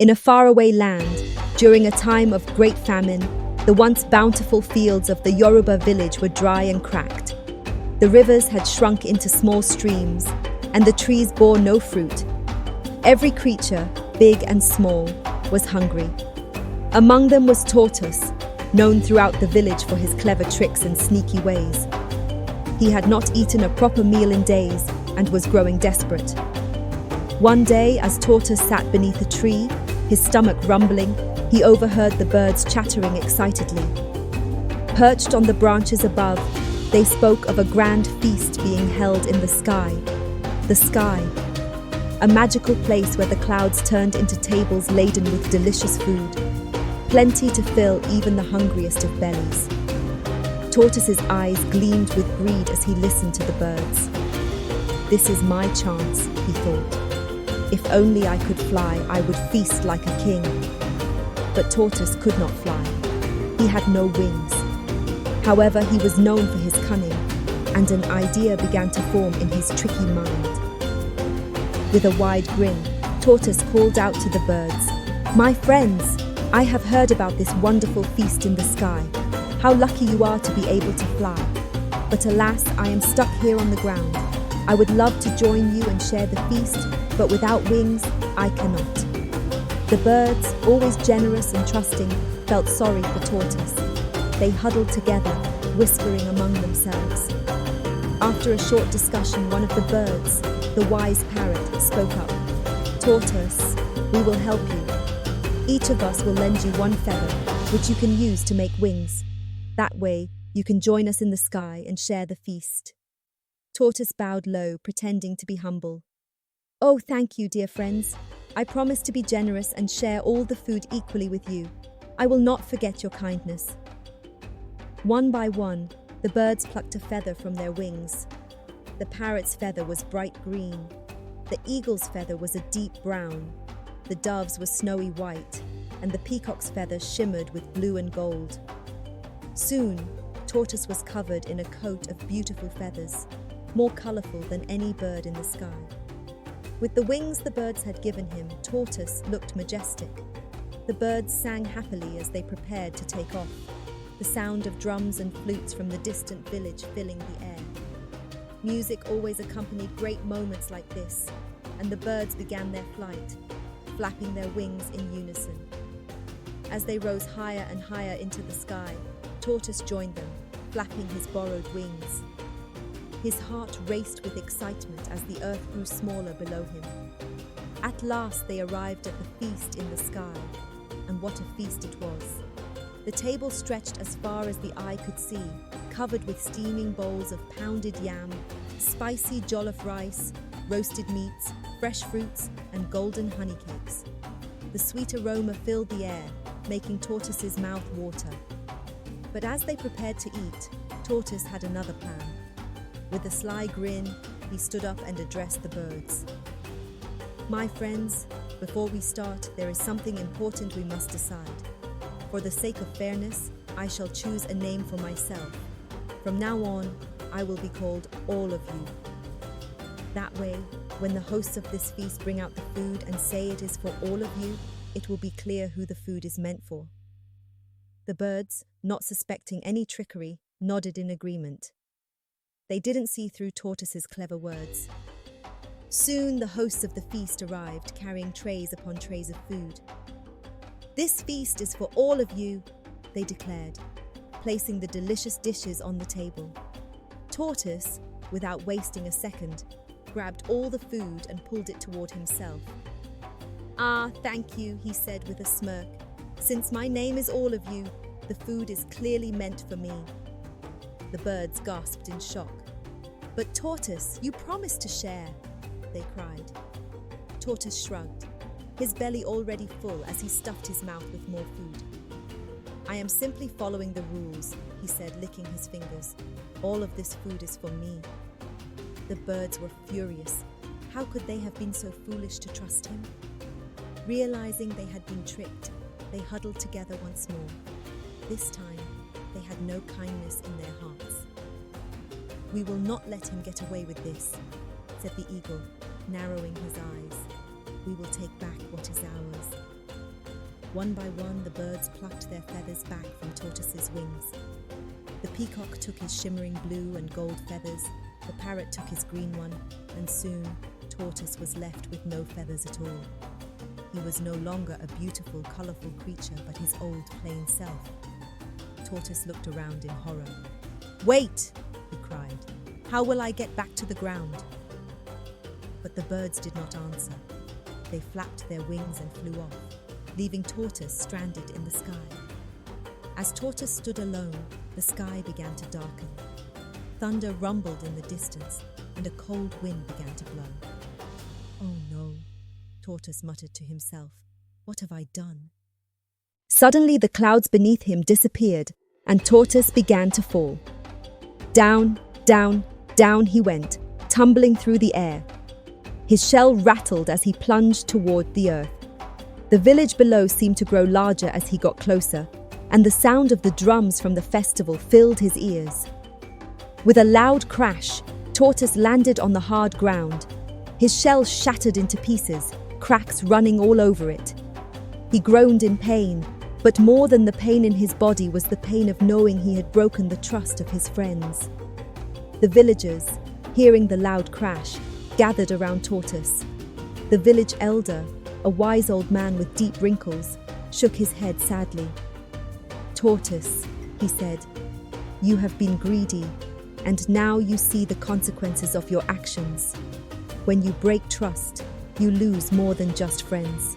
In a faraway land, during a time of great famine, the once bountiful fields of the Yoruba village were dry and cracked. The rivers had shrunk into small streams, and the trees bore no fruit. Every creature, big and small, was hungry. Among them was Tortoise, known throughout the village for his clever tricks and sneaky ways. He had not eaten a proper meal in days and was growing desperate. One day, as Tortoise sat beneath a tree, his stomach rumbling, he overheard the birds chattering excitedly. Perched on the branches above, they spoke of a grand feast being held in the sky. The sky, a magical place where the clouds turned into tables laden with delicious food, plenty to fill even the hungriest of bellies. Tortoise's eyes gleamed with greed as he listened to the birds. This is my chance, he thought. If only I could fly, I would feast like a king. But Tortoise could not fly. He had no wings. However, he was known for his cunning, and an idea began to form in his tricky mind. With a wide grin, Tortoise called out to the birds, "My friends, I have heard about this wonderful feast in the sky. How lucky you are to be able to fly. But alas, I am stuck here on the ground. I would love to join you and share the feast, but without wings, I cannot." The birds, always generous and trusting, felt sorry for Tortoise. They huddled together, whispering among themselves. After a short discussion, one of the birds, the wise parrot, spoke up. "Tortoise, we will help you. Each of us will lend you one feather, which you can use to make wings. That way, you can join us in the sky and share the feast." Tortoise bowed low, pretending to be humble. "Oh, thank you, dear friends. I promise to be generous and share all the food equally with you. I will not forget your kindness." One by one, the birds plucked a feather from their wings. The parrot's feather was bright green. The eagle's feather was a deep brown. The dove's was snowy white, and the peacock's feather shimmered with blue and gold. Soon, Tortoise was covered in a coat of beautiful feathers, more colorful than any bird in the sky. With the wings the birds had given him, Tortoise looked majestic. The birds sang happily as they prepared to take off, the sound of drums and flutes from the distant village filling the air. Music always accompanied great moments like this, and the birds began their flight, flapping their wings in unison. As they rose higher and higher into the sky, Tortoise joined them, flapping his borrowed wings. His heart raced with excitement as the earth grew smaller below him. At last they arrived at the feast in the sky, and what a feast it was. The table stretched as far as the eye could see, covered with steaming bowls of pounded yam, spicy jollof rice, roasted meats, fresh fruits, and golden honey cakes. The sweet aroma filled the air, making Tortoise's mouth water. But as they prepared to eat, Tortoise had another plan. With a sly grin, he stood up and addressed the birds. "My friends, before we start, there is something important we must decide. For the sake of fairness, I shall choose a name for myself. From now on, I will be called All of You. That way, when the hosts of this feast bring out the food and say it is for all of you, it will be clear who the food is meant for." The birds, not suspecting any trickery, nodded in agreement. They didn't see through Tortoise's clever words. Soon the hosts of the feast arrived, carrying trays upon trays of food. "This feast is for all of you," they declared, placing the delicious dishes on the table. Tortoise, without wasting a second, grabbed all the food and pulled it toward himself. "Ah, thank you," he said with a smirk. "Since my name is All of You, the food is clearly meant for me." The birds gasped in shock. "But Tortoise, you promised to share," they cried. Tortoise shrugged, his belly already full as he stuffed his mouth with more food. "I am simply following the rules," he said, licking his fingers. "All of this food is for me." The birds were furious. How could they have been so foolish to trust him? Realizing they had been tricked, they huddled together once more. This time, they had no kindness in their hearts. "We will not let him get away with this," said the eagle, narrowing his eyes. "We will take back what is ours." One by one, the birds plucked their feathers back from Tortoise's wings. The peacock took his shimmering blue and gold feathers, the parrot took his green one, and soon Tortoise was left with no feathers at all. He was no longer a beautiful, colourful creature, but his old, plain self. Tortoise looked around in horror. "Wait!" he cried. "How will I get back to the ground?" But the birds did not answer. They flapped their wings and flew off, leaving Tortoise stranded in the sky. As Tortoise stood alone, the sky began to darken. Thunder rumbled in the distance, and a cold wind began to blow. "Oh no," Tortoise muttered to himself. "What have I done?" Suddenly the clouds beneath him disappeared, and Tortoise began to fall. Down, down, down he went, tumbling through the air. His shell rattled as he plunged toward the earth. The village below seemed to grow larger as he got closer, and the sound of the drums from the festival filled his ears. With a loud crash, Tortoise landed on the hard ground. His shell shattered into pieces, cracks running all over it. He groaned in pain, but more than the pain in his body was the pain of knowing he had broken the trust of his friends. The villagers, hearing the loud crash, gathered around Tortoise. The village elder, a wise old man with deep wrinkles, shook his head sadly. "Tortoise," he said, "you have been greedy, and now you see the consequences of your actions. When you break trust, you lose more than just friends."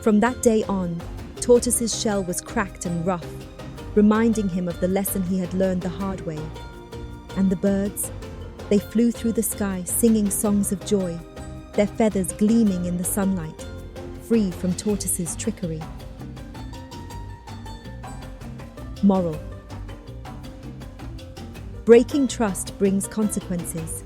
From that day on, Tortoise's shell was cracked and rough, reminding him of the lesson he had learned the hard way. And the birds, they flew through the sky singing songs of joy, their feathers gleaming in the sunlight, free from Tortoise's trickery. Moral: breaking trust brings consequences.